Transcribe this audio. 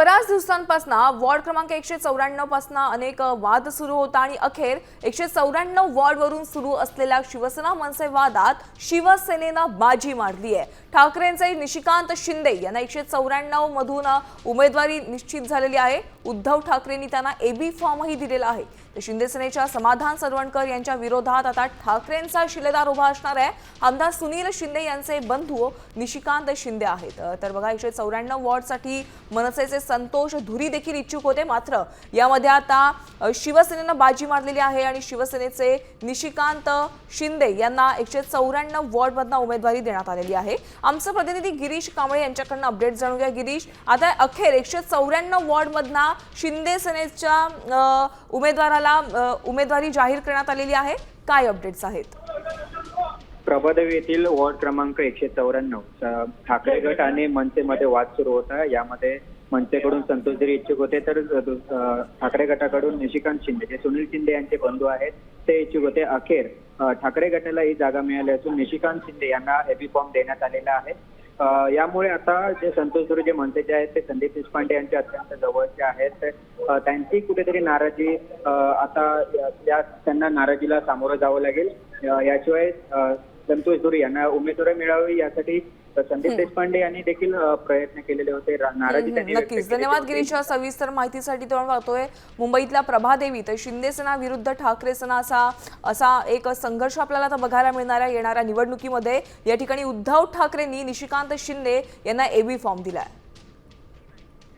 बऱ्याच दिवसांपासून वॉर्ड क्रमांक 194 पासून अनेक वाद सुरू होता आणि अखेर 194 वॉर्डवरून सुरू असलेल्या शिवसेना मनसे वादात शिवसेनेनं बाजी मारली आहे। ठाकरेंचे निशिकांत शिंदे यांना 194 मधून उमेदवारी निश्चित झालेली आहे। उद्धव ठाकरेंनी त्यांना एबी फॉर्मही दिलेला आहे। तर शिंदे सेनेच्या समाधान सरवणकर यांच्या विरोधात आता ठाकरेंचा शिलेदार उभा असणार आहे। आमदार सुनील शिंदे यांचे बंधू निशिकांत शिंदे आहेत। तर बघा 194 वॉर्डसाठी मनसेचे संतोष धुरी देखील इच्छुक होते, मात्र यामध्ये आता शिवसेनेनं बाजी मारलेली आहे आणि शिवसेनेचे निशिकांत शिंदे यांना 194 वॉर्डमधून उमेदवारी देण्यात आलेली आहे। आमचे प्रतिनिधी गिरीश कांबळे यांच्याकडून अपडेट जाणून घ्या। गिरीश, आता अखेर 194 वॉर्डमधून शिंदे सेनेच्या उमेदवाराला उमेदवारी जाहीर करण्यात आलेली आहे। काय अपडेट्स आहेत? प्रभादेवी येथील वॉर्ड क्रमांक 194 ठाकरे गट आणि मनसेमध्ये वाद सुरू होता। यामध्ये मनसेकडून संतोष धुरी इच्छुक होते, तर ठाकरे गटाकडून निशिकांत शिंदे जे सुनील शिंदे यांचे बंधू आहेत ते इच्छुक होते। अखेर ठाकरे गटाला ही जागा मिळाली असून निशिकांत शिंदे यांना एबी फॉर्म देण्यात आलेला आहे। यामुळे आता जे संतोष धुरी जे मनसेचे आहेत ते संदीप देशपांडे यांचे अत्यंत जवळचे आहेत। त्यांची कुठेतरी नाराजी आता त्यांना नाराजीला सामोरं जावं लागेल। याशिवाय संतोष धुरी यांना उमेदवारी मिळावी यासाठी संदीप देशपांडे यांनी देखील प्रयत्न केलेले होते। नाराजी त्यांनी नक्कीच धन्यवाद गिरीश सविस्तर माहितीसाठी। तो पाहतोय मुंबईतल्या प्रभादेवी तर शिंदे सेना विरुद्ध ठाकरे सेना असा एक संघर्ष आपल्याला आता बघायला मिळणार आहे। येणाऱ्या निवडणुकीमध्ये या ठिकाणी उद्धव ठाकरेंनी निशिकांत शिंदे यांना एबी फॉर्म दिलाय।